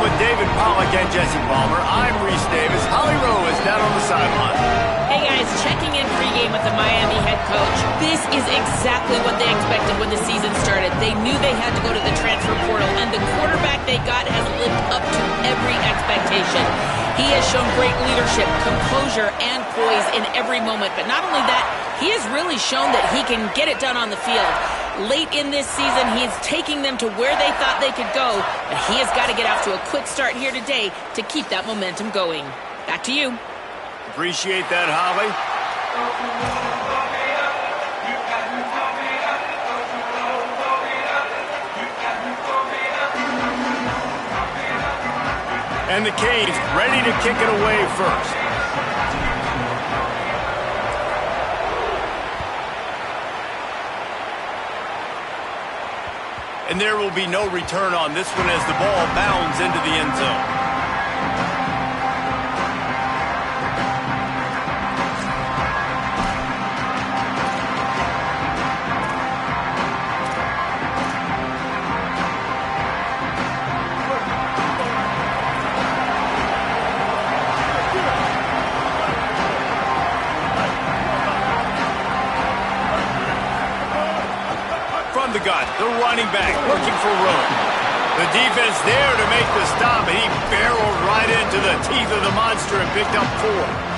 with David Pollack and Jesse Palmer. I'm Reese Davis. Holly Rowe is down on the sideline. Hey guys, checking in pregame with the Miami head coach. This is exactly what they expected when the season started. They knew they had to go to the transfer portal, and the quarterback they got has lived up to every expectation. He has shown great leadership, composure, and poise in every moment. But not only that, he has really shown that he can get it done on the field. Late in this season, he is taking them to where they thought they could go, but he has got to get off to a quick start here today to keep that momentum going. Back to you. Appreciate that, Holly. And the Canes ready to kick it away first. And there will be no return on this one as the ball bounds into the end zone. The gun, the running back looking for room. The defense there to make the stop, and he barreled right into the teeth of the monster and picked up 4.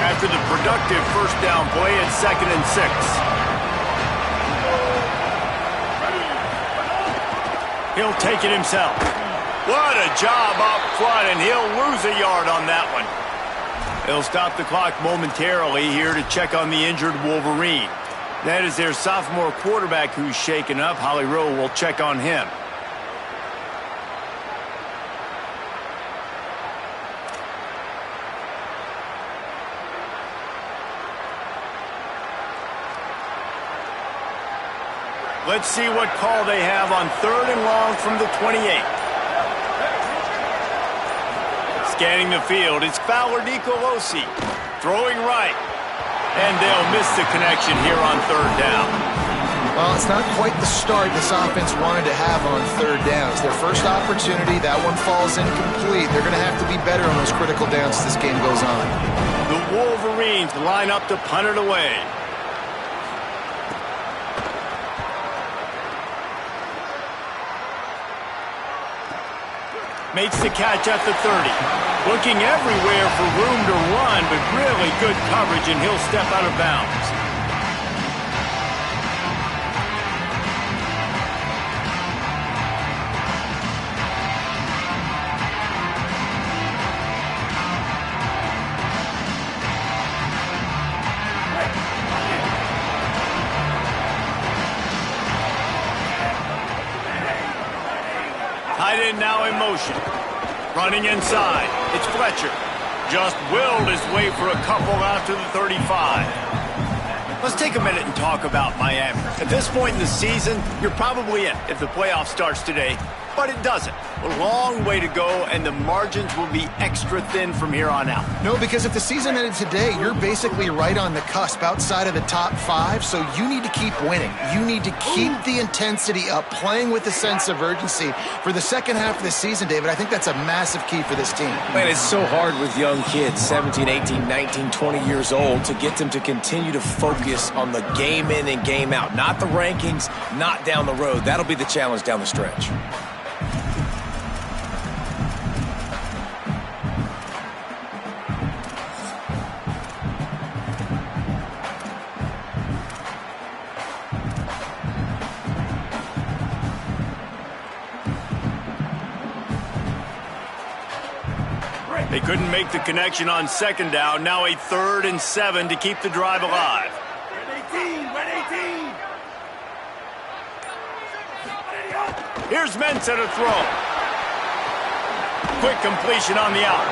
After the productive first down play, it's 2nd and 6. He'll take it himself. What a job up front, and he'll lose a yard on that one. They'll stop the clock momentarily here to check on the injured Wolverine. That is their sophomore quarterback who's shaken up. Holly Rowe will check on him. Let's see what call they have on 3rd and long from the 28. Scanning the field, it's Fowler Nicolosi throwing right. And they'll miss the connection here on 3rd down. Well, it's not quite the start this offense wanted to have on 3rd down. It's their first opportunity. That one falls incomplete. They're going to have to be better on those critical downs as this game goes on. The Wolverines line up to punt it away. Makes the catch at the 30. Looking everywhere for room to run, but really good coverage, and he'll step out of bounds. Tight end now in motion. Running inside. It's Fletcher. Just willed his way for a couple out to the 35. Let's take a minute and talk about Miami. At this point in the season, you're probably in if the playoff starts today, but it doesn't. A long way to go, and the margins will be extra thin from here on out. No, because if the season ended today, you're basically right on the cusp outside of the top 5, so you need to keep winning. You need to keep the intensity up, playing with a sense of urgency. For the second half of the season, David, I think that's a massive key for this team. Man, it's so hard with young kids, 17, 18, 19, 20 years old, to get them to continue to focus on the game in and game out, not the rankings, not down the road. That'll be the challenge down the stretch. They couldn't make the connection on 2nd down. Now a 3rd and 7 to keep the drive alive. Here's Mensah to throw. Quick completion on the out.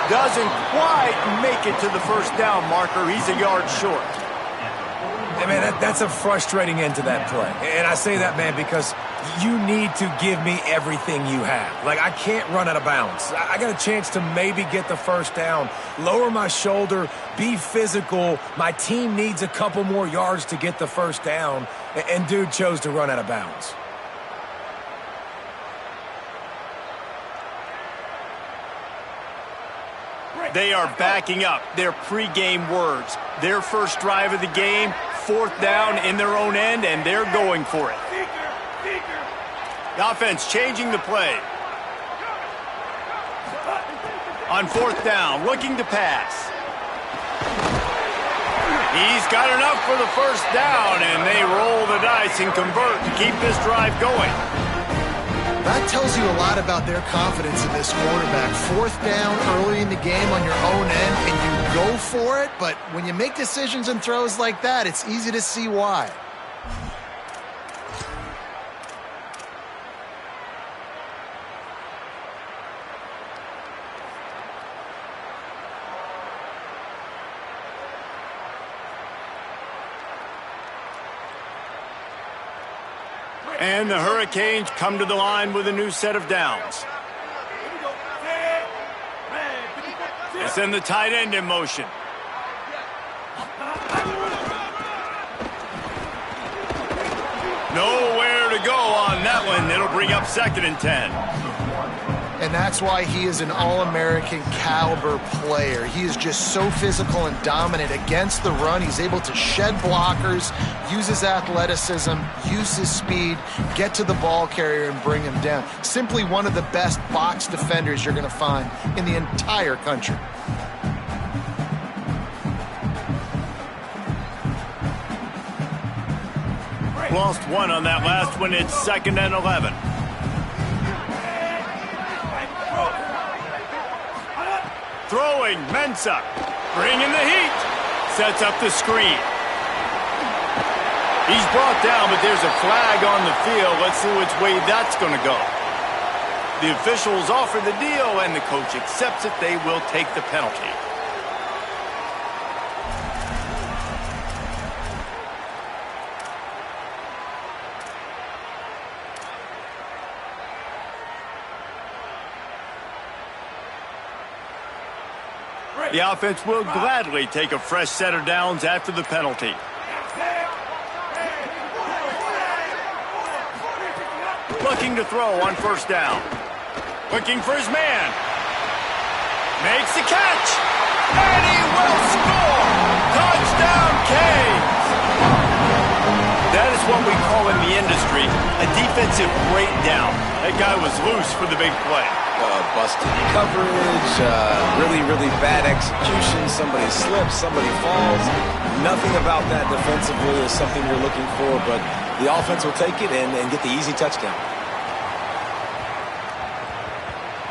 Doesn't quite make it to the first down marker. He's a yard short. Hey, man, that's a frustrating end to that play. And I say that, man, because you need to give me everything you have. Like, I can't run out of bounds. I got a chance to maybe get the first down, lower my shoulder, be physical. My team needs a couple more yards to get the first down, and dude chose to run out of bounds. They are backing up their pregame words. Their first drive of the game, fourth down in their own end, and they're going for it. The offense changing the play. On fourth down, looking to pass. He's got enough for the first down, and they roll the dice and convert to keep this drive going. That tells you a lot about their confidence in this quarterback. Fourth down early in the game on your own end, and you go for it, but when you make decisions and throws like that, it's easy to see why. And the Hurricanes come to the line with a new set of downs. They send the tight end in motion. Nowhere to go on that one. It'll bring up 2nd and 10. And that's why he is an All-American caliber player. He is just so physical and dominant against the run. He's able to shed blockers, use his athleticism, use his speed, get to the ball carrier and bring him down. Simply one of the best box defenders you're going to find in the entire country. Lost one on that last one. It's 2nd and 11. Throwing, Mensah, bringing the heat, sets up the screen. He's brought down, but there's a flag on the field. Let's see which way that's going to go. The officials offer the deal, and the coach accepts it. They will take the penalty. The offense will gladly take a fresh set of downs after the penalty. Looking to throw on first down. Looking for his man. Makes the catch. And he will score. Touchdown, Canes. That is what we call in the industry a defensive breakdown. That guy was loose for the big play. Busted coverage, really bad execution. Somebody slips, somebody falls. Nothing about that defensively is something you're looking for, but the offense will take it and get the easy touchdown.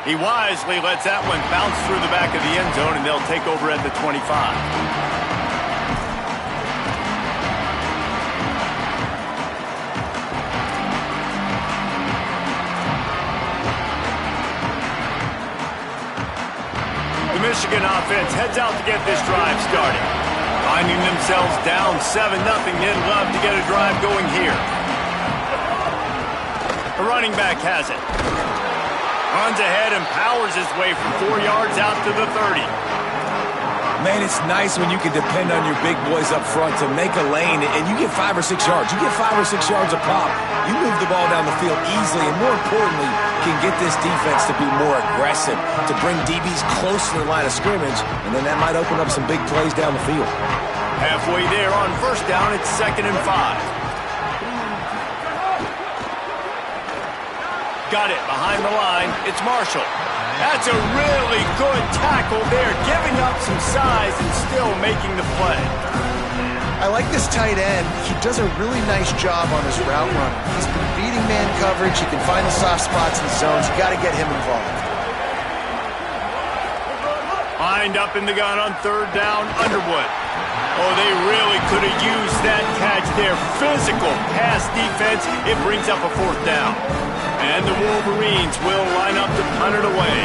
He wisely lets that one bounce through the back of the end zone, and they'll take over at the 25. The Michigan offense heads out to get this drive started. Finding themselves down 7-0, they'd love to get a drive going here. The running back has it. Runs ahead and powers his way from 4 yards out to the 30. Man, it's nice when you can depend on your big boys up front to make a lane, and you get 5 or 6 yards. You get 5 or 6 yards a pop. You move the ball down the field easily, and more importantly, can get this defense to be more aggressive, to bring DBs close to the line of scrimmage, and then that might open up some big plays down the field. Halfway there on first down, it's 2nd and 5. Got it behind the line. It's Marshall. That's a really good tackle there, giving up some size and still making the play. I like this tight end. He does a really nice job on his route running. He's been beating man coverage. He can find the soft spots in the zones. You got to get him involved. Lined up in the gun on third down, Underwood. Oh, they really could have used that catch there. Physical pass defense. It brings up a fourth down. And the Wolverines will line up to punt it away.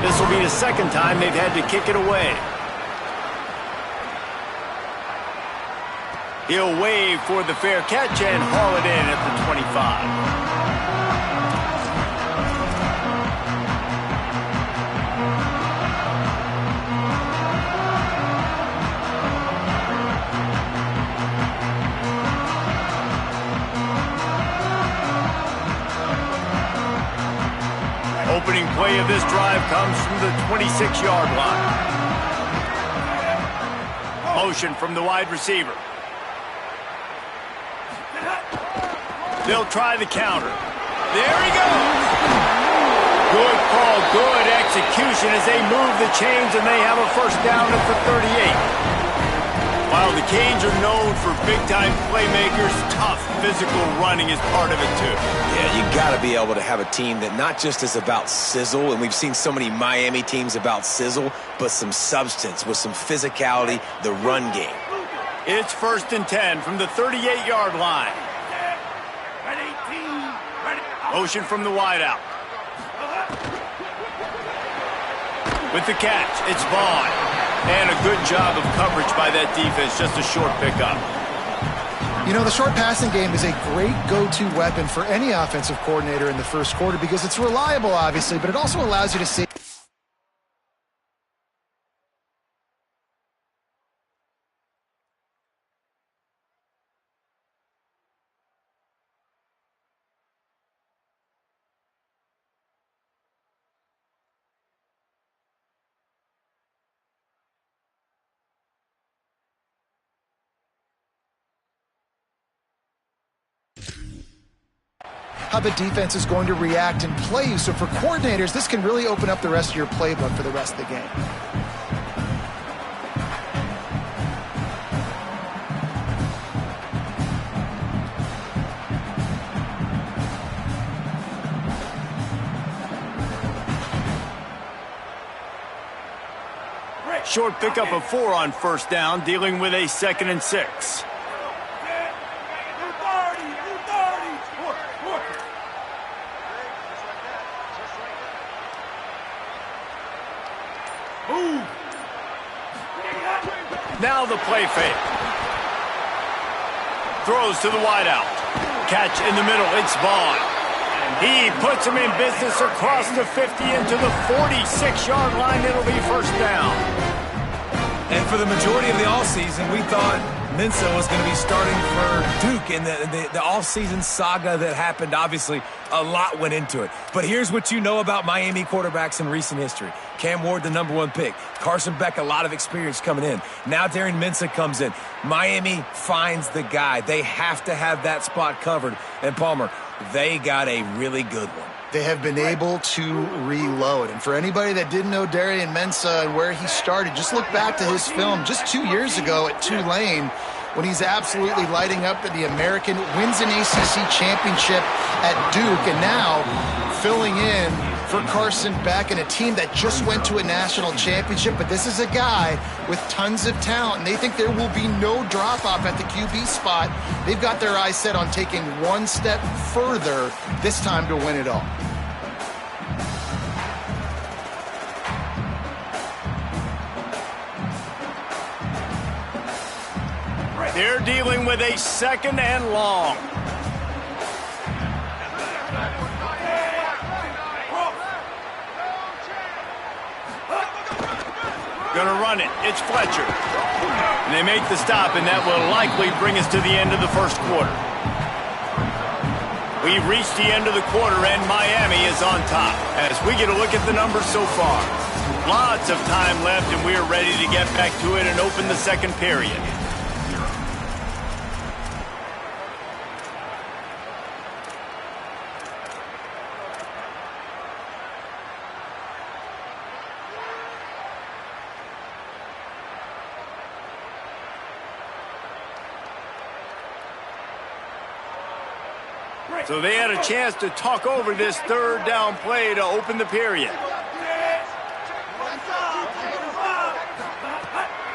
This will be the second time they've had to kick it away. He'll wave for the fair catch and haul it in at the 25. Opening play of this drive comes from the 26-yard line. Motion from the wide receiver. They'll try the counter. There he goes! Good call, good execution as they move the chains and they have a first down at the 38. While the Canes are known for big-time playmakers, tough physical running is part of it too. Yeah, you got to be able to have a team that not just is about sizzle, and we've seen so many Miami teams about sizzle, but some substance with some physicality, the run game. It's 1st and 10 from the 38-yard line. Motion from the wideout. With the catch, it's Vaughn. And a good job of coverage by that defense, just a short pickup. You know, the short passing game is a great go-to weapon for any offensive coordinator in the first quarter because it's reliable, obviously, but it also allows you to see. How the defense is going to react and play you. So for coordinators, this can really open up the rest of your playbook for the rest of the game. Short pickup of 4 on first down, dealing with a 2nd and 6. Now the play fake. Throws to the wideout. Catch in the middle. It's Vaughn. He puts him in business across the 50 into the 46-yard line. It'll be first down. And for the majority of the offseason, we thought Mensah was going to be starting for Duke. And the offseason saga that happened, obviously, a lot went into it. But here's what you know about Miami quarterbacks in recent history. Cam Ward, the #1 pick. Carson Beck, a lot of experience coming in. Now Darren Mensah comes in. Miami finds the guy. They have to have that spot covered. And Palmer, they got a really good one. They have been able to reload. And for anybody that didn't know Darren Mensah and where he started, just look back to his film just 2 years ago at Tulane when he's absolutely lighting up the American, wins an ACC championship at Duke, and now filling in for Carson Beck and a team that just went to a national championship. But this is a guy with tons of talent, and they think there will be no drop-off at the QB spot. They've got their eyes set on taking one step further this time to win it all. They're dealing with a 2nd and long. Gonna run it. It's Fletcher. And they make the stop, and that will likely bring us to the end of the first quarter. We've reached the end of the quarter, and Miami is on top. As we get a look at the numbers so far, lots of time left, and we are ready to get back to it and open the second period. So they had a chance to talk over this 3rd down play to open the period.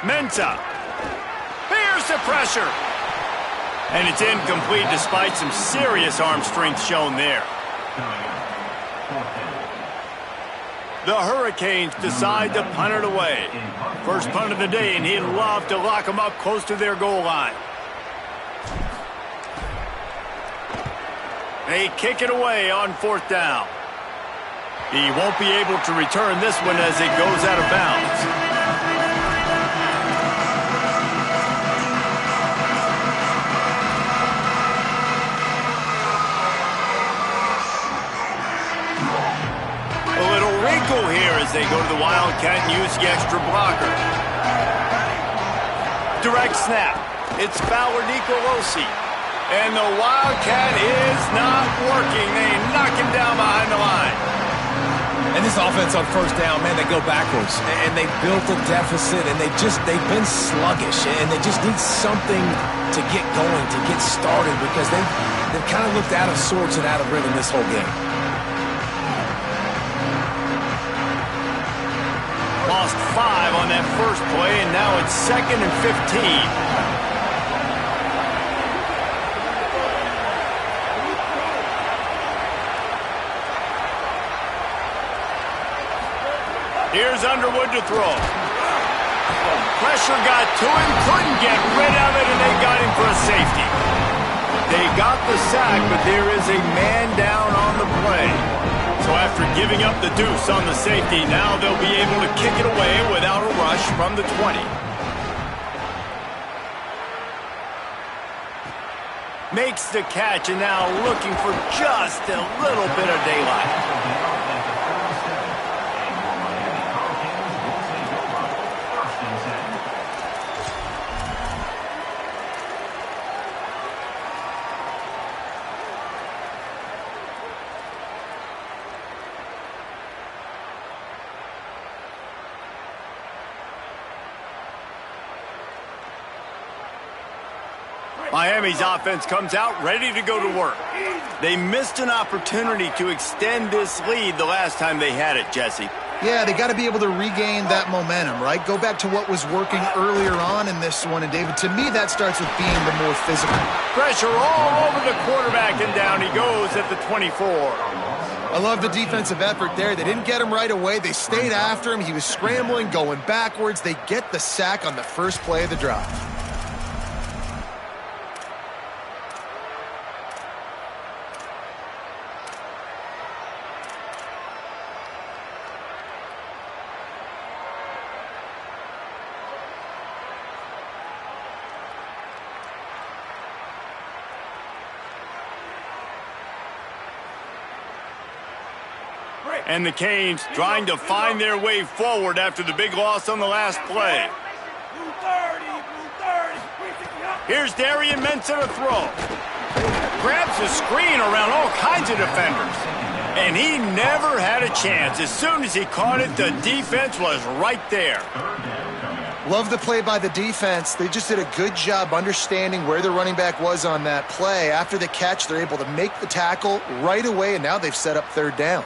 Mensah. Here's the pressure. And it's incomplete despite some serious arm strength shown there. The Hurricanes decide to punt it away. First punt of the day, and he'd love to lock them up close to their goal line. They kick it away on 4th down. He won't be able to return this one as it goes out of bounds. Here as they go to the Wildcat and use the extra blocker. Direct snap. It's Fowler Nicolosi. And the Wildcat is not working. They knock him down behind the line. And this offense on 1st down, man, they go backwards. And they built a deficit, and they've been sluggish. And they just need something to get going, to get started, because they've kind of looked out of sorts and out of rhythm this whole game. Lost 5 on that first play, and now it's 2nd and 15. Here's Underwood to throw. Pressure got to him, couldn't get rid of it, and they got him for a safety. They got the sack, but there is a man down on the play. So after giving up the deuce on the safety, now they'll be able to kick it away without a rush from the 20. Makes the catch, and now looking for just a little bit of daylight. Miami's offense comes out ready to go to work. They missed an opportunity to extend this lead the last time they had it, Jesse. Yeah, they got to be able to regain that momentum, right? Go back to what was working earlier on in this one. And, David, to me, that starts with being the more physical. Pressure all over the quarterback, and down he goes at the 24. I love the defensive effort there. They didn't get him right away. They stayed after him. He was scrambling, going backwards. They get the sack on the first play of the drive. And the Canes trying to find their way forward after the big loss on the last play. Here's Darian Mensah to throw. Grabs the screen around all kinds of defenders. And he never had a chance. As soon as he caught it, the defense was right there. Love the play by the defense. They just did a good job understanding where the running back was on that play. After the catch, they're able to make the tackle right away, and now they've set up 3rd down.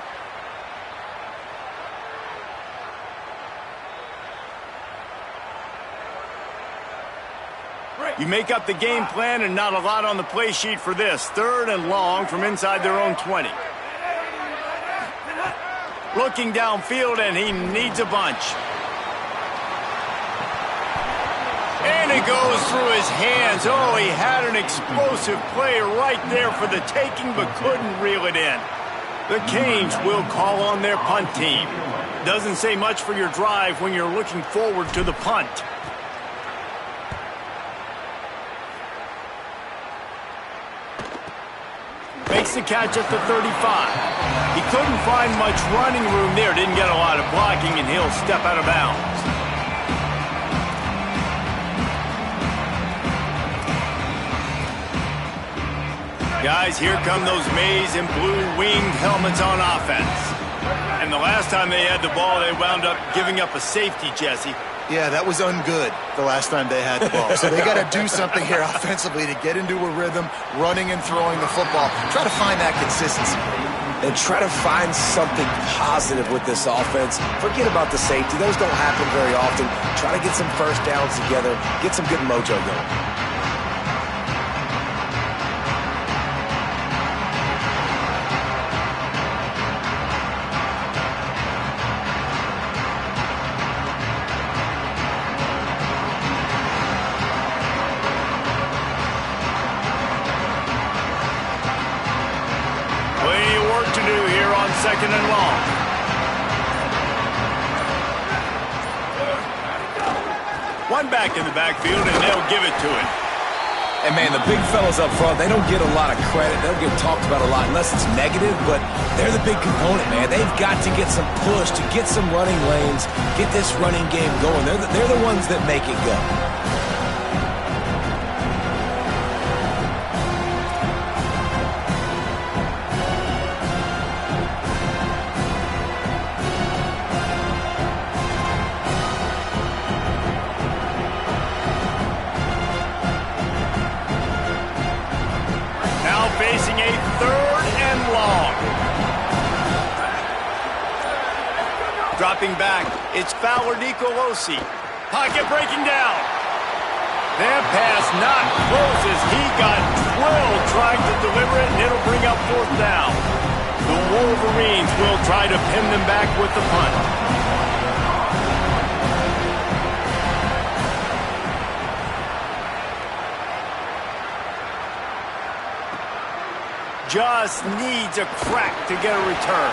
You make up the game plan and not a lot on the play sheet for this. 3rd and long from inside their own 20. Looking downfield, and he needs a bunch. And it goes through his hands. Oh, he had an explosive play right there for the taking, but couldn't reel it in. The Canes will call on their punt team. Doesn't say much for your drive when you're looking forward to the punt. Makes the catch at the 35. He couldn't find much running room there. Didn't get a lot of blocking, and he'll step out of bounds. Guys, here come those maize and blue winged helmets on offense. And the last time they had the ball, they wound up giving up a safety, Jesse. Yeah, that was ungood the last time they had the ball. So they got to do something here offensively to get into a rhythm, running and throwing the football. Try to find that consistency. And try to find something positive with this offense. Forget about the safety. Those don't happen very often. Try to get some first downs together, get some good mojo going. second and long. One back in the backfield, and they'll give it to him. And, man, the big fellas up front, they don't get a lot of credit. They don't get talked about a lot unless it's negative, but they're the big component, man. They've got to get some push, to get some running lanes, get this running game going. They're the ones that make it go. Facing a third and long. Dropping back, it's Fowler Nicolosi. Pocket breaking down. That pass not close as he got drilled trying to deliver it, and it'll bring up fourth down. The Wolverines will try to pin them back with the punt. Just needs a crack to get a return.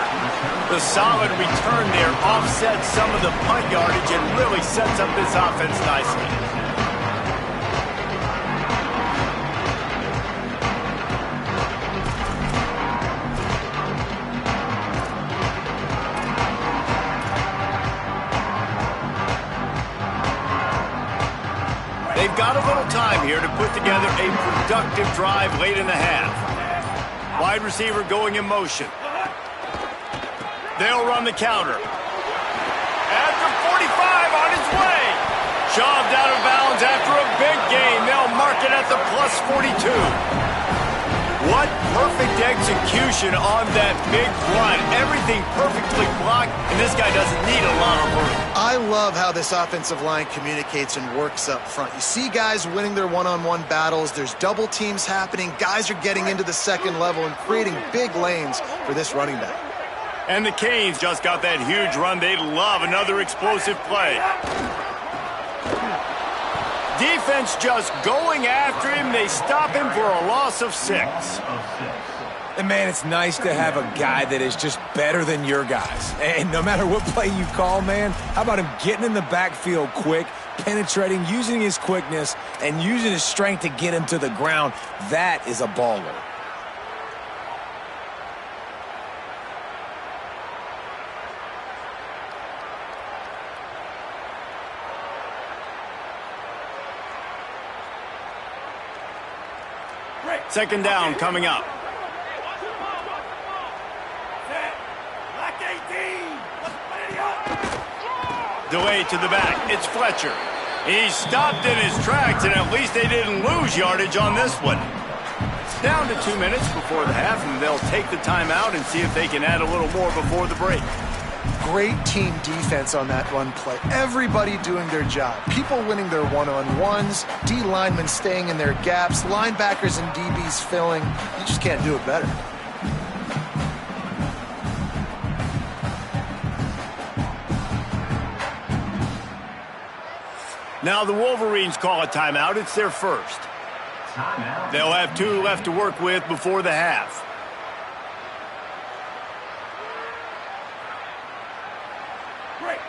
The solid return there offsets some of the punt yardage and really sets up this offense nicely. They've got a little time here to put together a productive drive late in the half. Wide receiver going in motion. They'll run the counter. After 45 on his way. Shoved out of bounds after a big gain. They'll mark it at the plus 42. What perfect execution on that big run. Everything perfectly blocked, and this guy doesn't need a lot of room. I love how this offensive line communicates and works up front. You see guys winning their one-on-one battles. There's double teams happening. Guys are getting into the second level and creating big lanes for this running back. And the Canes just got that huge run. They'd love another explosive play. Defense just going after him. They stop him for a loss of 6. And, man, it's nice to have a guy that is just better than your guys. And no matter what play you call, man, how about him getting in the backfield quick, penetrating, using his quickness, and using his strength to get him to the ground? That is a baller. Second down coming up. Delay to the back. It's Fletcher. He stopped in his tracks, and at least they didn't lose yardage on this one. It's down to 2 minutes before the half, and they'll take the timeout and see if they can add a little more before the break. Great team defense on that run play. Everybody doing their job. People winning their one-on-ones, D linemen staying in their gaps, linebackers and DBs filling. You just can't do it better. Now the Wolverines call a timeout. It's their first. They'll have 2 left to work with before the half.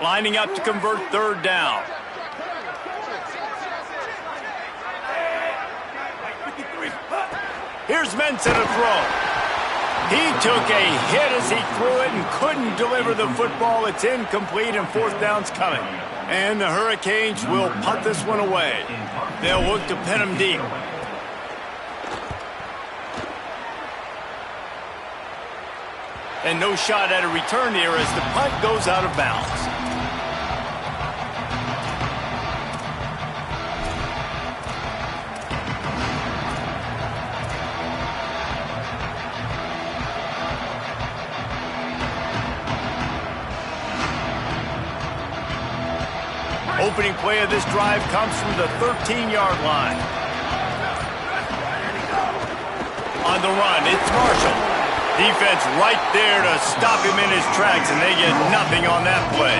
Lining up to convert third down. Here's Mensa to throw. He took a hit as he threw it and couldn't deliver the football. It's incomplete, and fourth down's coming. And the Hurricanes will punt this one away. They'll look to pin him deep. And no shot at a return here as the punt goes out of bounds. Opening play of this drive comes from the 13-yard line. On the run, it's Marshall. Defense right there to stop him in his tracks, and they get nothing on that play.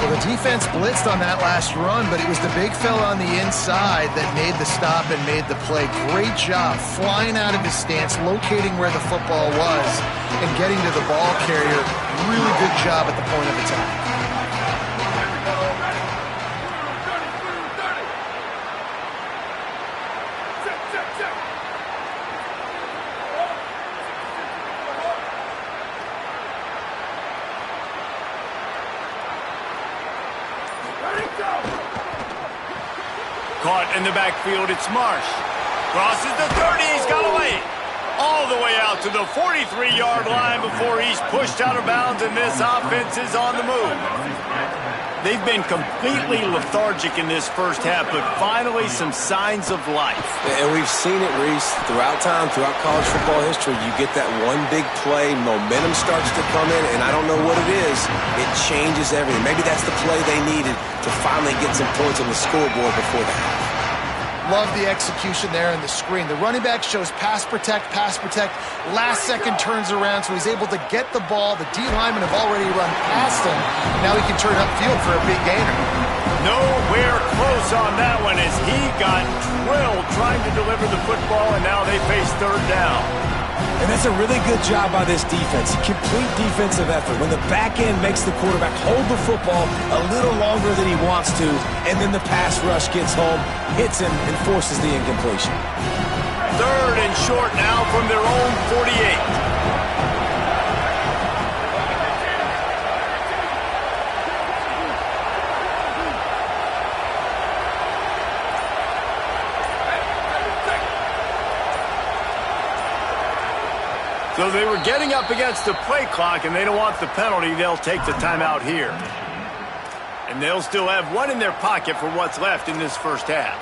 Well, the defense blitzed on that last run, but it was the big fella on the inside that made the stop and made the play. Great job flying out of his stance, locating where the football was, and getting to the ball carrier. Really good job at the point of attack. Caught in the backfield, it's Marsh. Crosses the 30, he's got away. All the way out to the 43-yard line before he's pushed out of bounds, and this offense is on the move. They've been completely lethargic in this first half, but finally some signs of life. And we've seen it, Reese, throughout time, throughout college football history. You get that one big play, momentum starts to come in, and I don't know what it is. It changes everything. Maybe that's the play they needed to finally get some points on the scoreboard before the half. Love the execution there on the screen. The running back shows pass protect, last second turns around, so he's able to get the ball. The D linemen have already run past him. Now he can turn upfield for a big gainer. Nowhere close on that one as he got drilled trying to deliver the football, and now they face third down. And that's a really good job by this defense. Complete defensive effort. When the back end makes the quarterback hold the football a little longer than he wants to, and then the pass rush gets home, hits him, and forces the incompletion. Third and short now from their own 48. So they were getting up against the play clock, and they don't want the penalty. They'll take the timeout here. And they'll still have one in their pocket for what's left in this first half.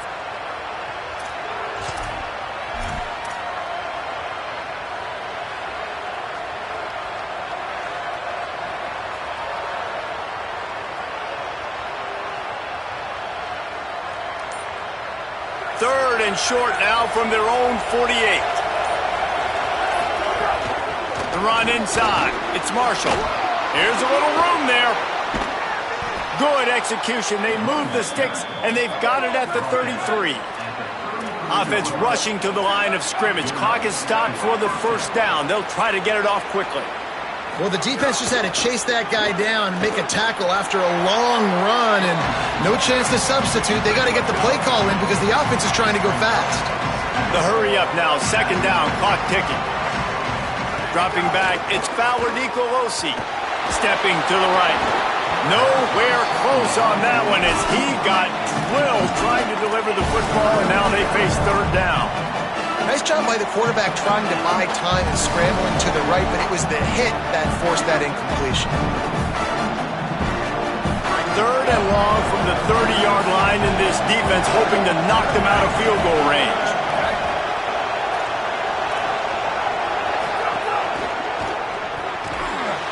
Third and short now from their own 48. The run inside. It's Marshall. Here's a little room there. Good execution. They move the sticks, and they've got it at the 33. Offense rushing to the line of scrimmage. Clock is stopped for the first down. They'll try to get it off quickly. Well, the defense just had to chase that guy down and make a tackle after a long run, and no chance to substitute. They got to get the play call in because the offense is trying to go fast. The hurry up now. Second down. Clock ticking. Dropping back, it's Fowler Nicolosi. Stepping to the right. Nowhere close on that one as he got drilled trying to deliver the football, and now they face third down. Nice job by the quarterback trying to buy time and scrambling to the right, but it was the hit that forced that incompletion. Third and long from the 30-yard line, and this defense hoping to knock them out of field goal range.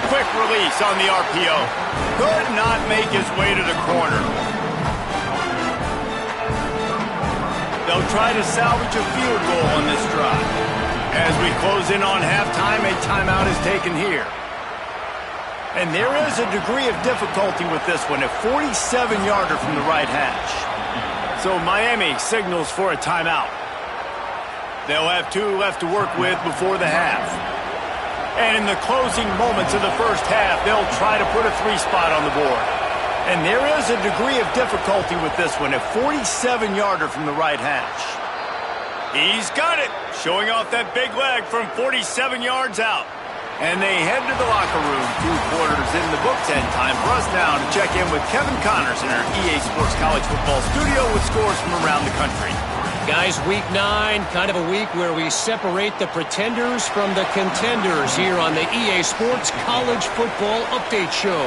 Quick release on the RPO. Could not make his way to the corner. They'll try to salvage a field goal on this drive. As we close in on halftime, a timeout is taken here. And there is a degree of difficulty with this one, a 47-yarder from the right hash. So Miami signals for a timeout. They'll have 2 left to work with before the half. And in the closing moments of the first half, they'll try to put a 3 spot on the board. And there is a degree of difficulty with this one, a 47-yarder from the right hash. He's got it, showing off that big leg from 47 yards out. And they head to the locker room, 2 quarters in the books, and time for us now to check in with Kevin Connors in our EA Sports College Football studio with scores from around the country. Guys, week 9, kind of a week where we separate the pretenders from the contenders here on the EA Sports College Football Update Show.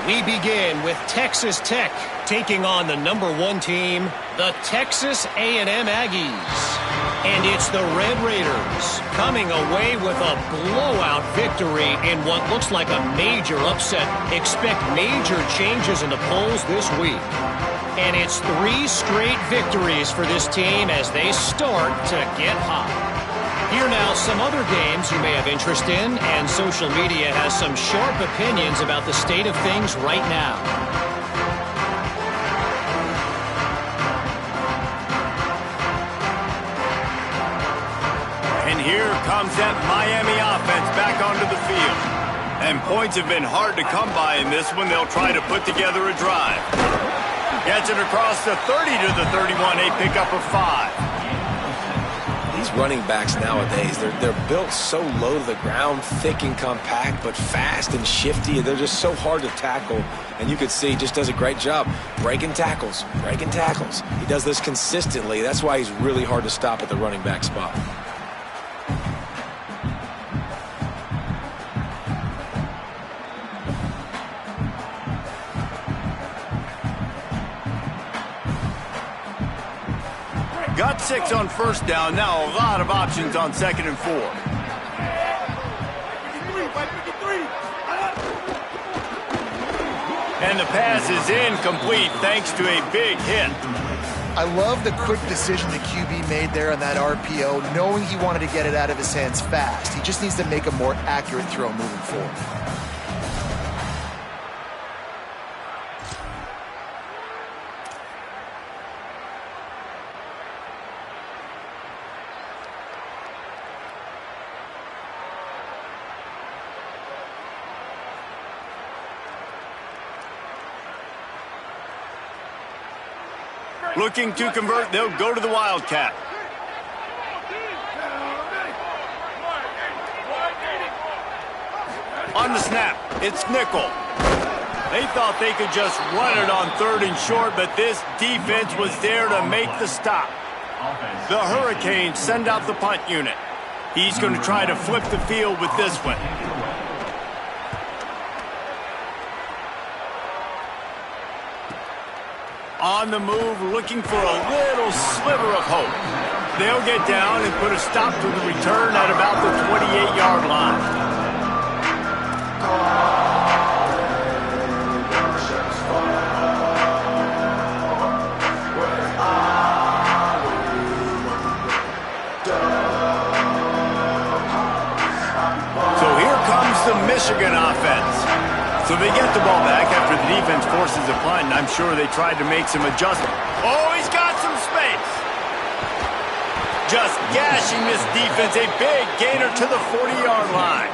We begin with Texas Tech taking on the #1 team, the Texas A&M Aggies. And it's the Red Raiders coming away with a blowout victory in what looks like a major upset. Expect major changes in the polls this week. And it's 3 straight victories for this team as they start to get hot. Here now, some other games you may have interest in, and social media has some sharp opinions about the state of things right now. here comes that Miami offense back onto the field. And points have been hard to come by in this one. They'll try to put together a drive. Gets it across the 30 to the 31, a pickup of 5. These running backs nowadays, they're built so low to the ground, thick and compact, but fast and shifty. They're just so hard to tackle. And you can see he just does a great job breaking tackles, breaking tackles. He does this consistently. That's why he's really hard to stop at the running back spot. Got 6 on first down. Now a lot of options on 2nd and 4. And the pass is incomplete thanks to a big hit. I love the quick decision the QB made there on that RPO, knowing he wanted to get it out of his hands fast. He just needs to make a more accurate throw moving forward. Looking to convert, they'll go to the Wildcat. On the snap, it's nickel. They thought they could just run it on 3rd and short, but this defense was there to make the stop. The Hurricanes send out the punt unit. He's going to try to flip the field with this one. On the move, looking for a little sliver of hope. They'll get down and put a stop to the return at about the 28-yard line. So here comes the Michigan offense. So they get the ball back after the defense forces a punt, and I'm sure they tried to make some adjustments. Oh, he's got some space. Just gashing this defense, a big gainer to the 40-yard line.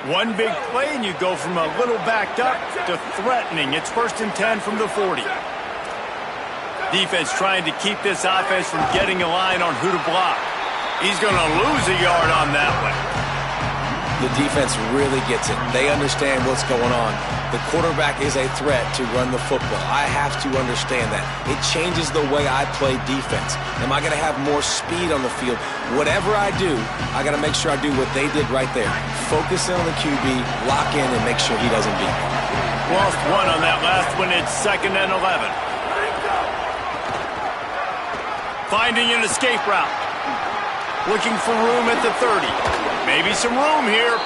One big play, and you go from a little backed up to threatening. It's 1st and 10 from the 40. Defense trying to keep this offense from getting a line on who to block. He's going to lose a yard on that one. The defense really gets it. They understand what's going on. The quarterback is a threat to run the football. I have to understand that. It changes the way I play defense. Am I going to have more speed on the field? Whatever I do, I got to make sure I do what they did right there. Focus in on the QB, lock in, and make sure he doesn't beat me. Lost 1 on that last one. It's 2nd and 11. Finding an escape route. Looking for room at the 30. Maybe some room here.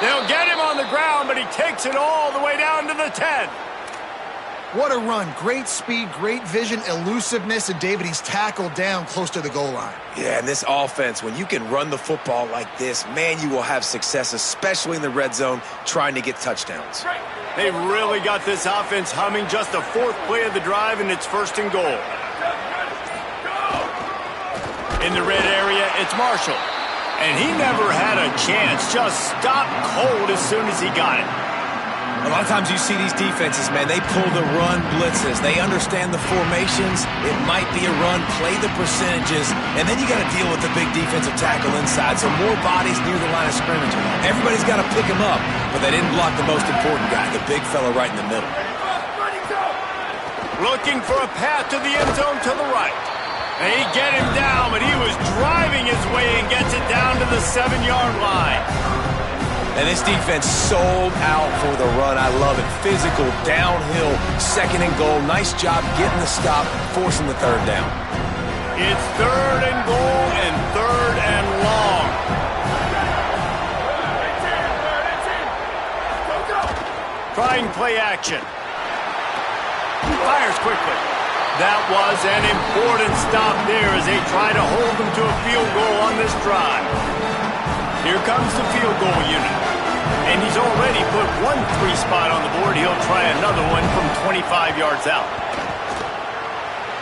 They'll get him on the ground, but he takes it all the way down to the 10. What a run. Great speed, great vision, elusiveness, and David, he's tackled down close to the goal line. Yeah, and this offense, when you can run the football like this, man, you will have success, especially in the red zone, trying to get touchdowns. They really got this offense humming. Just the 4th play of the drive, and it's 1st and goal. In the red area, it's Marshall. And he never had a chance. Just stopped cold as soon as he got it. A lot of times you see these defenses, man, they pull the run blitzes. They understand the formations. It might be a run, play the percentages, and then you got to deal with the big defensive tackle inside. So more bodies near the line of scrimmage. Everybody's got to pick him up, but they didn't block the most important guy, the big fella right in the middle. Looking for a path to the end zone to the right. And he get him down, but he was driving his way and gets it down to the 7-yard line. And this defense sold out for the run. I love it. Physical, downhill, 2nd and goal. Nice job getting the stop, forcing the 3rd down. It's 3rd and goal and 3rd and long. Trying play action. Fires quickly. That was an important stop there as they try to hold them to a field goal on this drive. Here comes the field goal unit. And he's already put one free spot on the board. He'll try another one from 25 yards out.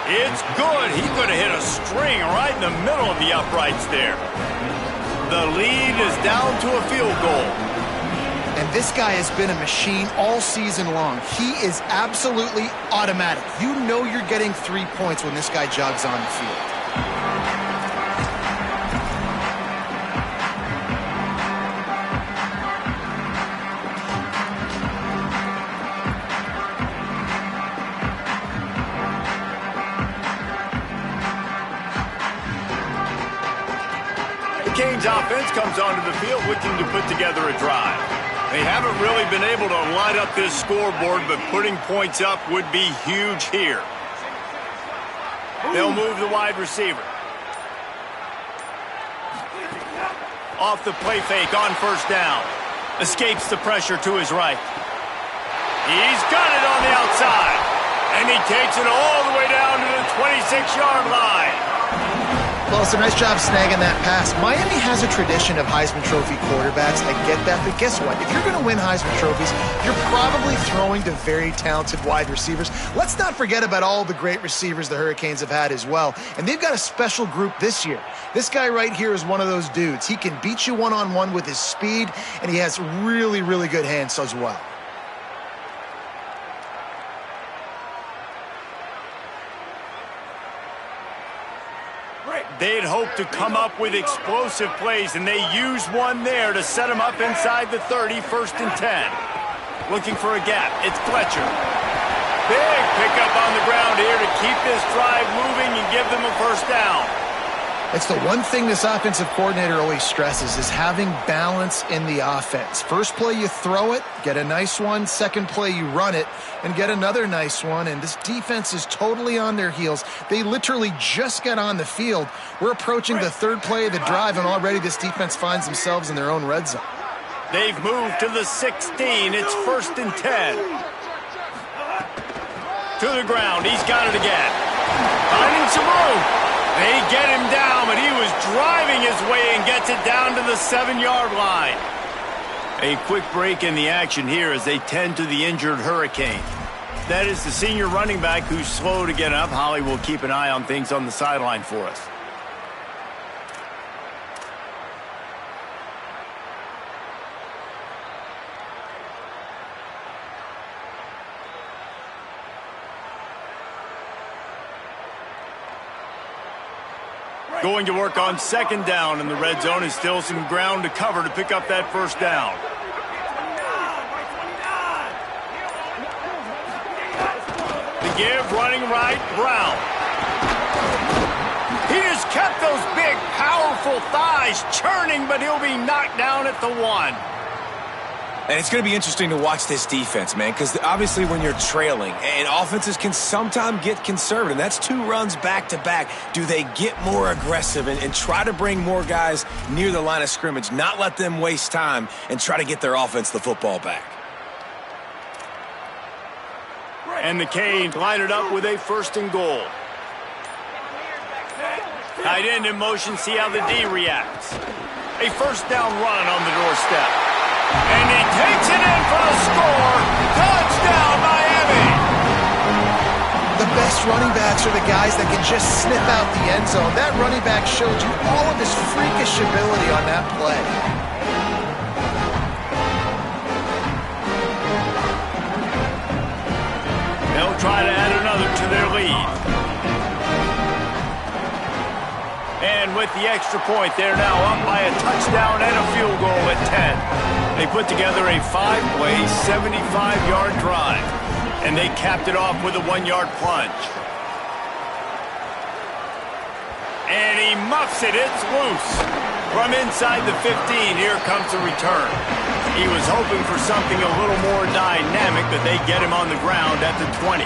It's good. He could have hit a string right in the middle of the uprights there. The lead is down to a field goal. And this guy has been a machine all season long. He is absolutely automatic. You know you're getting 3 points when this guy jogs on the field. The Canes offense comes onto the field looking to put together a drive. They haven't really been able to light up this scoreboard, but putting points up would be huge here. They'll move the wide receiver. Off the play fake on first down. Escapes the pressure to his right. He's got it on the outside. And he takes it all the way down to the 26-yard line. Well, it's a nice job snagging that pass. Miami has a tradition of Heisman Trophy quarterbacks. I get that, but guess what? If you're going to win Heisman Trophies, you're probably throwing to very talented wide receivers. Let's not forget about all the great receivers the Hurricanes have had as well. And they've got a special group this year. This guy right here is one of those dudes. He can beat you one-on-one with his speed, and he has really, really good hands as well. They'd hoped to come up with explosive plays, and they used one there to set them up inside the 30, 1st and 10. Looking for a gap. It's Fletcher. Big pickup on the ground here to keep this drive moving and give them a first down. It's the one thing this offensive coordinator always stresses is having balance in the offense. First play you throw it, get a nice one. Second play you run it and get another nice one. And this defense is totally on their heels. They literally just got on the field. We're approaching the 3rd play of the drive, and already this defense finds themselves in their own red zone. They've moved to the 16. It's 1st and 10. To the ground. He's got it again. Finding some room. They get him down, but he was driving his way and gets it down to the 7-yard line. A quick break in the action here as they tend to the injured Hurricane. That is the senior running back who's slow to get up. Holly will keep an eye on things on the sideline for us. Going to work on 2nd down in the red zone, is still some ground to cover to pick up that first down. The give, running right, Brown. He just kept those big, powerful thighs churning, but he'll be knocked down at the 1. And it's going to be interesting to watch this defense, man, because obviously when you're trailing, and offenses can sometimes get conservative. That's 2 runs back-to-back. Do they get more aggressive and try to bring more guys near the line of scrimmage, not let them waste time, and try to get their offense the football back? And the Canes line it up with a 1st and goal. Tight end in motion, see how the D reacts. A 1st down run on the doorstep. And he takes it in for the score. Touchdown, Miami! The best running backs are the guys that can just sniff out the end zone. That running back showed you all of his freakish ability on that play. They'll try to add another to their lead. And with the extra point, they're now up by a touchdown and a field goal at 10. They put together a 5-play, 75-yard drive, and they capped it off with a 1-yard plunge. And he muffs it. It's loose. From inside the 15, here comes the return. He was hoping for something a little more dynamic, but they get him on the ground at the 20.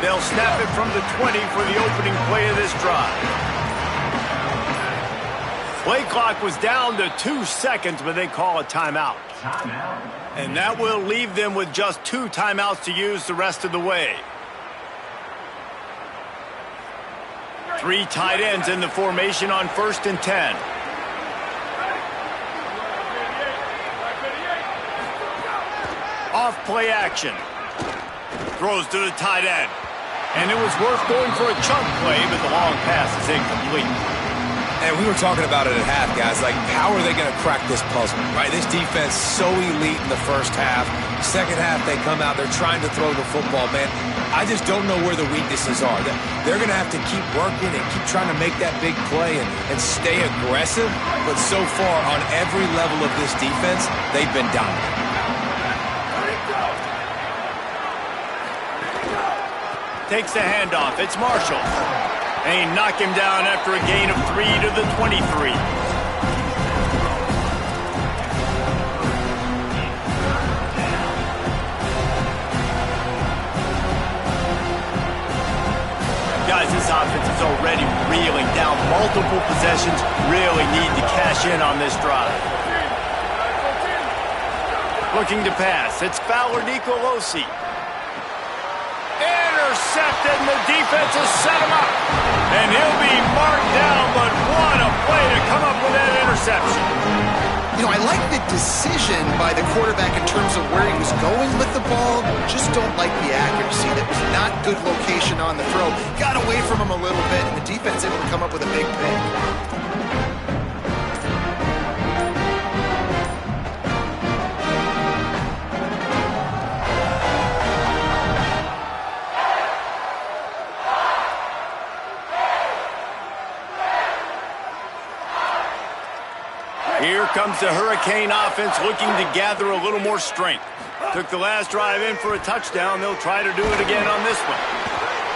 They'll snap it from the 20 for the opening play of this drive. Play clock was down to 2 seconds, but they call a timeout. And that will leave them with just 2 timeouts to use the rest of the way. 3 tight ends in the formation on 1st and 10. Off play action. Throws to the tight end. And it was worth going for a chunk play, but the long pass is incomplete. And we were talking about it at half, guys. Like, how are they going to crack this puzzle, right? This defense so elite in the first half. Second half, they come out. They're trying to throw the football, man. I just don't know where the weaknesses are. They're going to have to keep working and keep trying to make that big play and stay aggressive. But so far, on every level of this defense, they've been dominant. Takes the handoff. It's Marshall. And he knocked him down after a gain of 3 to the 23. Guys, this offense is already reeling down multiple possessions. Really need to cash in on this drive. Looking to pass. It's Fowler Nicolosi. Intercepted, and the defense has set him up. And he'll be marked down, but what a play to come up with that interception. You know, I like the decision by the quarterback in terms of where he was going with the ball. Just don't like the accuracy. That was not good location on the throw. Got away from him a little bit, and the defense able to come up with a big pick. Here comes the Hurricane offense looking to gather a little more strength. Took the last drive in for a touchdown. They'll try to do it again on this one.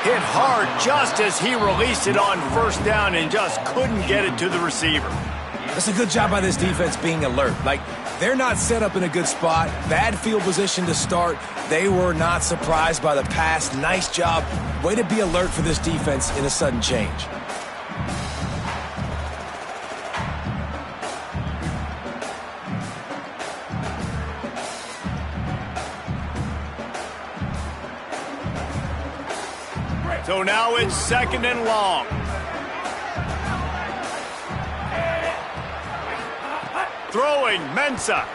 Hit hard just as he released it on 1st down and just couldn't get it to the receiver. That's a good job by this defense being alert. Like, they're not set up in a good spot. Bad field position to start. They were not surprised by the pass. Nice job. Way to be alert for this defense in a sudden change. So now it's 2nd and long. Throwing, Mensah.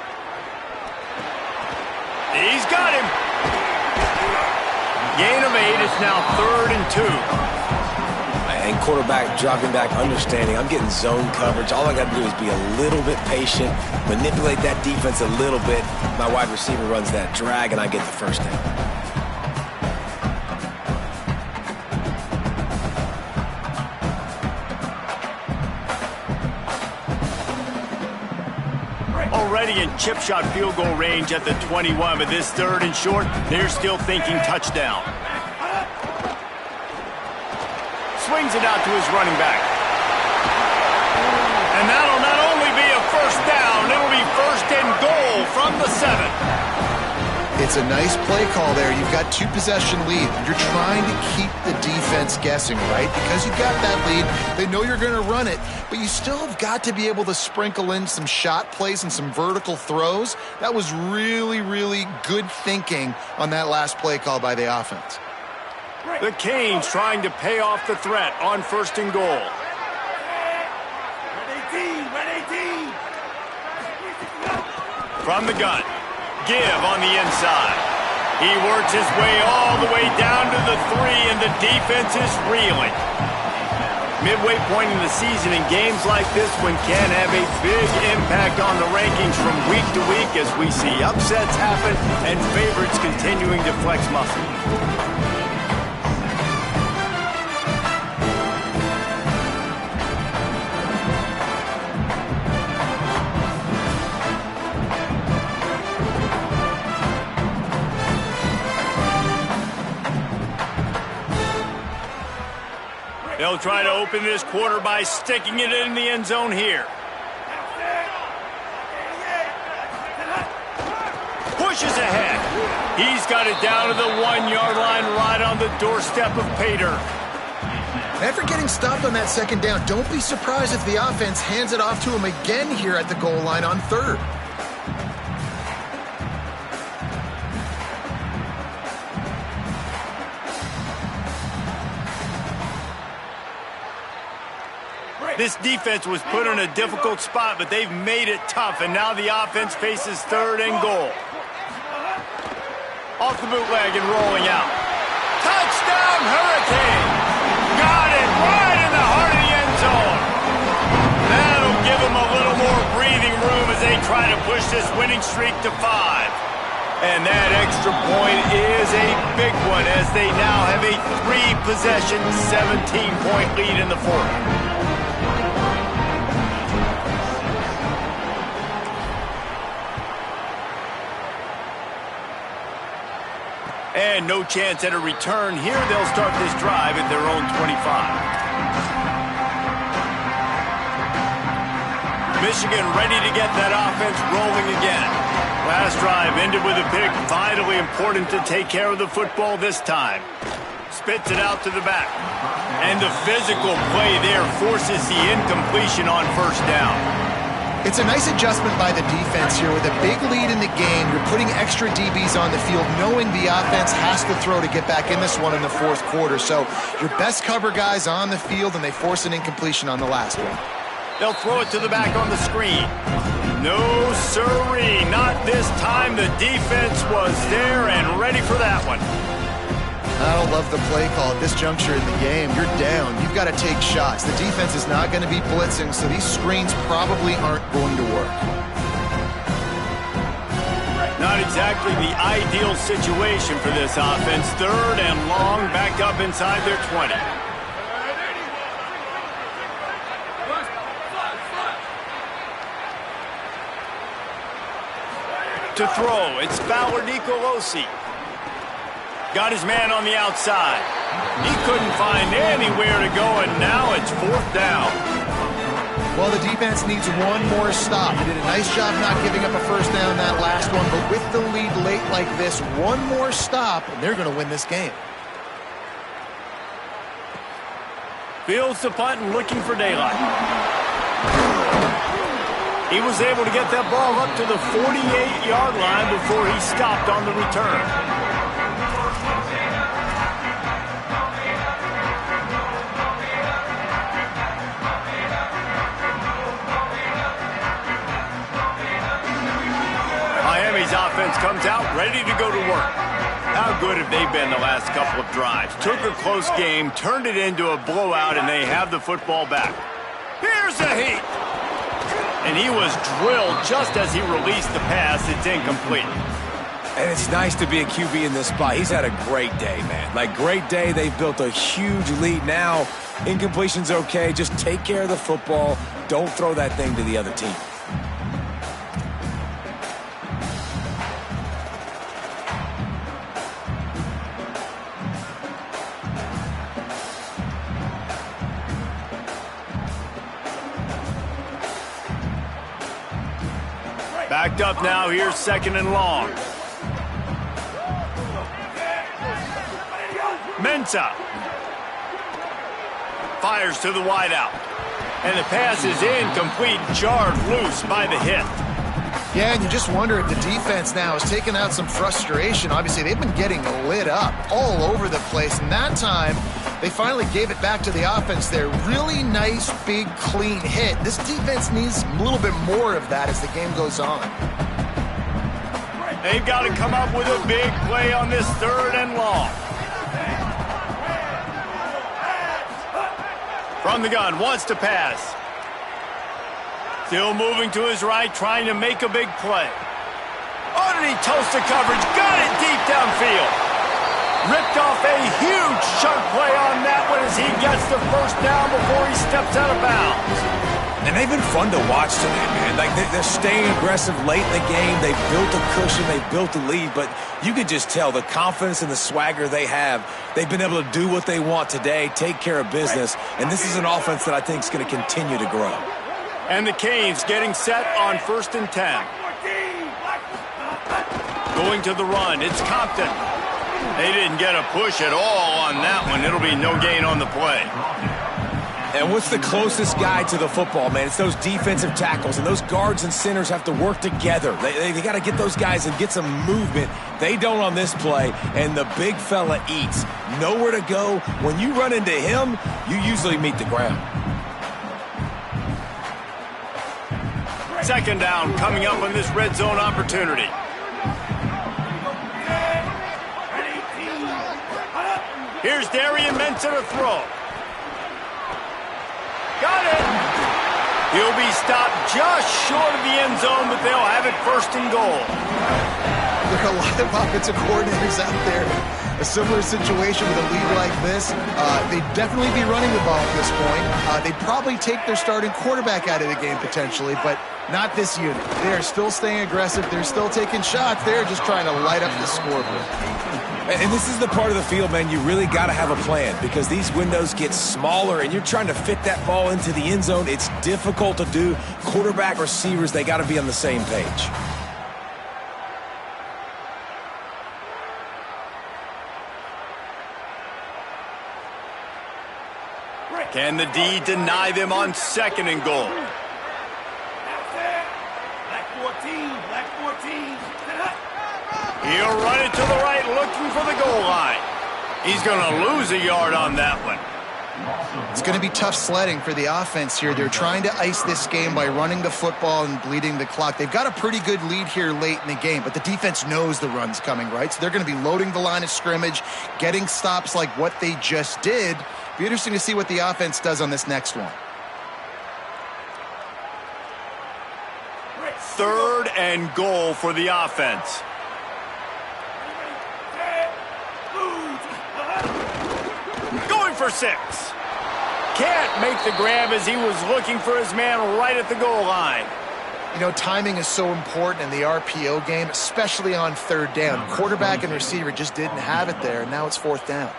He's got him. Gain of 8. It's now 3rd and 2. And quarterback dropping back, understanding I'm getting zone coverage. All I got to do is be a little bit patient, manipulate that defense a little bit. My wide receiver runs that drag, and I get the 1st down. Already in chip shot field goal range at the 21, but this 3rd and short, they're still thinking touchdown. Swings it out to his running back. And that'll not only be a 1st down, it'll be 1st and goal from the 7. It's a nice play call there. You've got 2-possession lead. You're trying to keep the defense guessing, right? Because you've got that lead. They know you're going to run it, but you still have got to be able to sprinkle in some shot plays and some vertical throws. That was really, really good thinking on that last play call by the offense. The Canes trying to pay off the threat on 1st and goal. From the gun. Give on the inside. He works his way all the way down to the 3, and the defense is reeling. Midway point in the season, in games like this one can have a big impact on the rankings from week to week as we see upsets happen and favorites continuing to flex muscle. They'll try to open this quarter by sticking it in the end zone here. Pushes ahead. He's got it down to the 1-yard line right on the doorstep of pay dirt. After getting stopped on that second down, don't be surprised if the offense hands it off to him again here at the goal line on third. This defense was put in a difficult spot, but they've made it tough, and now the offense faces third and goal. Off the bootleg and rolling out. Touchdown, Hurricane! Got it right in the heart of the end zone. That'll give them a little more breathing room as they try to push this winning streak to 5. And that extra point is a big one as they now have a 3-possession, 17-point lead in the fourth. And no chance at a return here. They'll start this drive at their own 25. Michigan ready to get that offense rolling again. Last drive ended with a pick. Vitally important to take care of the football this time. Spits it out to the back. And the physical play there forces the incompletion on first down. It's a nice adjustment by the defense here. With a big lead in the game, you're putting extra DBs on the field, knowing the offense has to throw to get back in this one in the fourth quarter. So your best cover guys on the field, and they force an incompletion on the last one. They'll throw it to the back on the screen. No siree, not this time. The defense was there and ready for that one. I don't love the play call at this juncture in the game. You're down. You've got to take shots. The defense is not going to be blitzing, so these screens probably aren't going to work. Not exactly the ideal situation for this offense. Third and long, back up inside their 20. To throw, it's Fowler Nicolosi. Got his man on the outside. He couldn't find anywhere to go, and now it's fourth down. Well, the defense needs one more stop. They did a nice job not giving up a first down that last one, but with the lead late like this, one more stop, and they're going to win this game. Fields the punt and looking for daylight. He was able to get that ball up to the 48-yard line before he stopped on the return. Miami's offense comes out ready to go to work. How good have they been the last couple of drives? Took a close game, turned it into a blowout, and they have the football back. Here's the heat. And he was drilled just as he released the pass. It's incomplete. And it's nice to be a QB in this spot. He's had a great day, man. Like, great day. They've built a huge lead now. Incompletion's okay. Just take care of the football. Don't throw that thing to the other team. Backed up now, here's second and long. Mensah fires to the wideout. And the pass is incomplete, jarred loose by the hit. Yeah, and you just wonder if the defense now has taken out some frustration. Obviously, they've been getting lit up all over the place. And that time, they finally gave it back to the offense there. Really nice, big, clean hit. This defense needs a little bit more of that as the game goes on. They've got to come up with a big play on this third and long. From the gun, wants to pass. Still moving to his right, trying to make a big play. Underneath Tulsa coverage, got it deep downfield. Ripped off a huge chunk play on that one as he gets the first down before he steps out of bounds. And they've been fun to watch today, man. Like, they're staying aggressive late in the game. They've built a cushion. They've built a lead. But you can just tell the confidence and the swagger they have. They've been able to do what they want today, take care of business. And this is an offense that I think is going to continue to grow. And the Canes getting set on 1st and 10. Going to the run. It's Compton. They didn't get a push at all on that one. It'll be no gain on the play. And what's the closest guy to the football, man? It's those defensive tackles, and those guards and centers have to work together. They got to get those guys and get some movement. They don't on this play, and the big fella eats. Nowhere to go. When you run into him, you usually meet the ground. Second down coming up on this red zone opportunity. Here's Darian Mensah to throw. Got it. He'll be stopped just short of the end zone, but they'll have it first and goal. There are a lot of offensive coordinators out there. A similar situation with a lead like this. They'd definitely be running the ball at this point. They'd probably take their starting quarterback out of the game potentially, but not this unit. They are still staying aggressive. They're still taking shots. They're just trying to light up the scoreboard. And this is the part of the field, man, you really got to have a plan because these windows get smaller and you're trying to fit that ball into the end zone. It's difficult to do. Quarterback, receivers, they got to be on the same page. Can the D deny them on second and goal? Black 14, black 14. He'll run it to the right, looking for the goal line. He's going to lose a yard on that one. It's going to be tough sledding for the offense here. They're trying to ice this game by running the football and bleeding the clock. They've got a pretty good lead here late in the game, but the defense knows the run's coming, right? So they're going to be loading the line of scrimmage, getting stops like what they just did. Be interesting to see what the offense does on this next one. Third and goal for the offense. Going for 6. Can't make the grab as he was looking for his man right at the goal line. You know, timing is so important in the RPO game, especially on third down. Quarterback and receiver just didn't have it there, and now it's fourth down.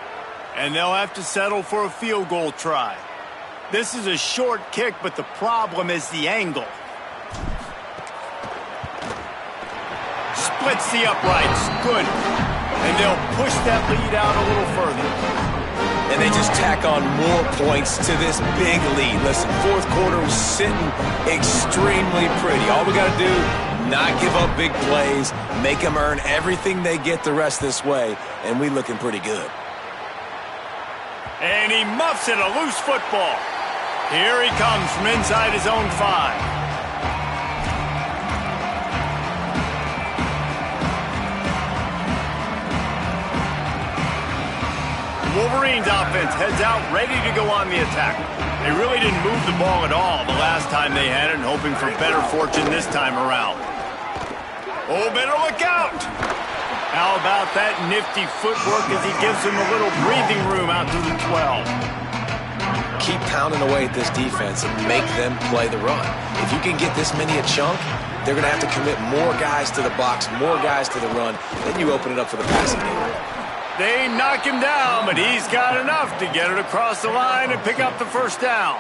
And they'll have to settle for a field goal try. This is a short kick, but the problem is the angle. Splits the uprights. Good. And they'll push that lead out a little further. And they just tack on more points to this big lead. Listen, fourth quarter was sitting extremely pretty. All we got to do, not give up big plays, make them earn everything they get the rest this way, and we looking pretty good. And he muffs it, a loose football. Here he comes from inside his own 5. Wolverines offense heads out ready to go on the attack. They really didn't move the ball at all the last time they had it, and hoping for better fortune this time around. Oh, better look out! How about that nifty footwork as he gives him a little breathing room out to the 12? Keep pounding away at this defense and make them play the run. If you can get this many a chunk, they're going to have to commit more guys to the box, more guys to the run. Then you open it up for the passing game. They knock him down, but he's got enough to get it across the line and pick up the first down.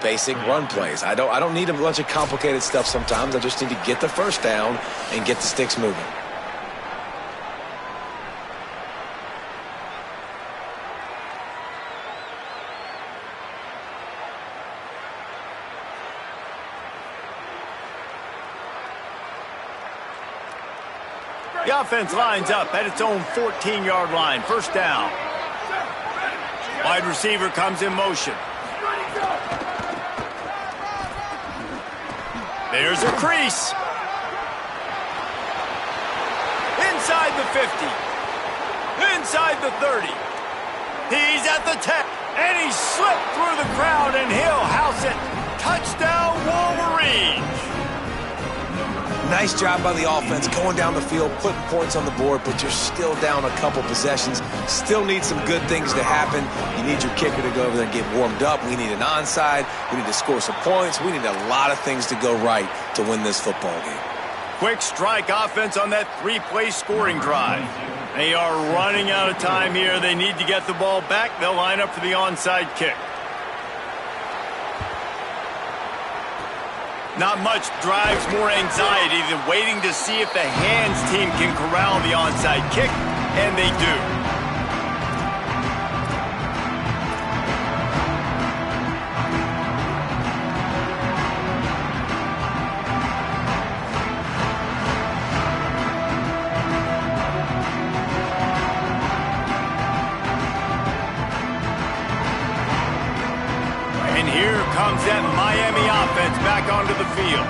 Basic run plays. I don't need a bunch of complicated stuff sometimes. I just need to get the first down and get the sticks moving. The offense lines up at its own 14-yard line. First down. Wide receiver comes in motion. There's a crease. Inside the 50. Inside the 30. He's at the 10. And he slipped through the crowd, and he'll house it. Touchdown, Wolverines. Nice job by the offense going down the field, putting points on the board, but you're still down a couple possessions. Still need some good things to happen. You need your kicker to go over there and get warmed up. We need an onside. We need to score some points. We need a lot of things to go right to win this football game. Quick strike offense on that 3-play scoring drive. They are running out of time here. They need to get the ball back. They'll line up for the onside kick. Not much drives more anxiety than waiting to see if the hands team can corral the onside kick, and they do. brings that Miami offense back onto the field.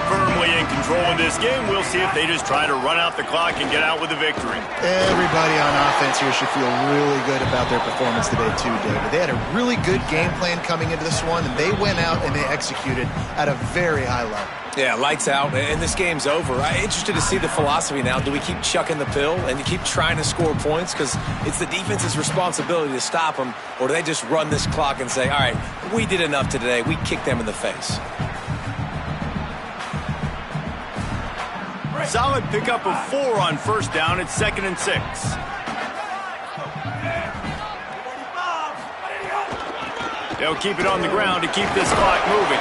Firmly in control of this game. We'll see if they just try to run out the clock and get out with a victory. Everybody on offense here should feel really good about their performance today too, David. They had a really good game plan coming into this one, and they went out and they executed at a very high level. Yeah, lights out, and this game's over. I'm interested to see the philosophy now. Do we keep chucking the pill and you keep trying to score points because it's the defense's responsibility to stop them, or do they just run this clock and say, all right, we did enough today. We kicked them in the face. Solid pickup of 4 on first down. It's 2nd and 6. They'll keep it on the ground to keep this clock moving.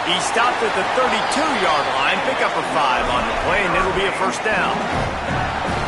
He stopped at the 32-yard line. Pick up a 5 on the play, and it'll be a first down.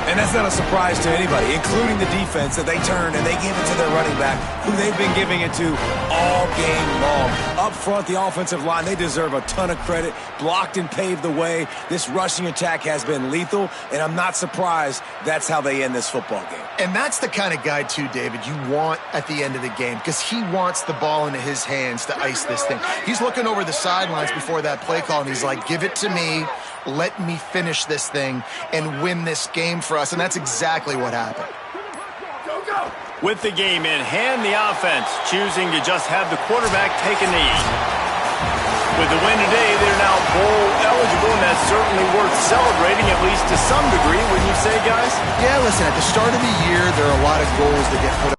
And that's not a surprise to anybody, including the defense, that they turn and they give it to their running back, who they've been giving it to all game long. Up front, the offensive line, they deserve a ton of credit. Blocked and paved the way. This rushing attack has been lethal, and I'm not surprised that's how they end this football game. And that's the kind of guy, too, David, you want at the end of the game, because he wants the ball into his hands to ice this thing. He's looking over the sidelines before that play call, and he's like, give it to me. Let me finish this thing and win this game for us. And that's exactly what happened. With the game in hand, the offense choosing to just have the quarterback take a knee. With the win today, they're now bowl eligible, and that's certainly worth celebrating, at least to some degree, wouldn't you say, guys? Yeah, listen, at the start of the year, there are a lot of goals that get put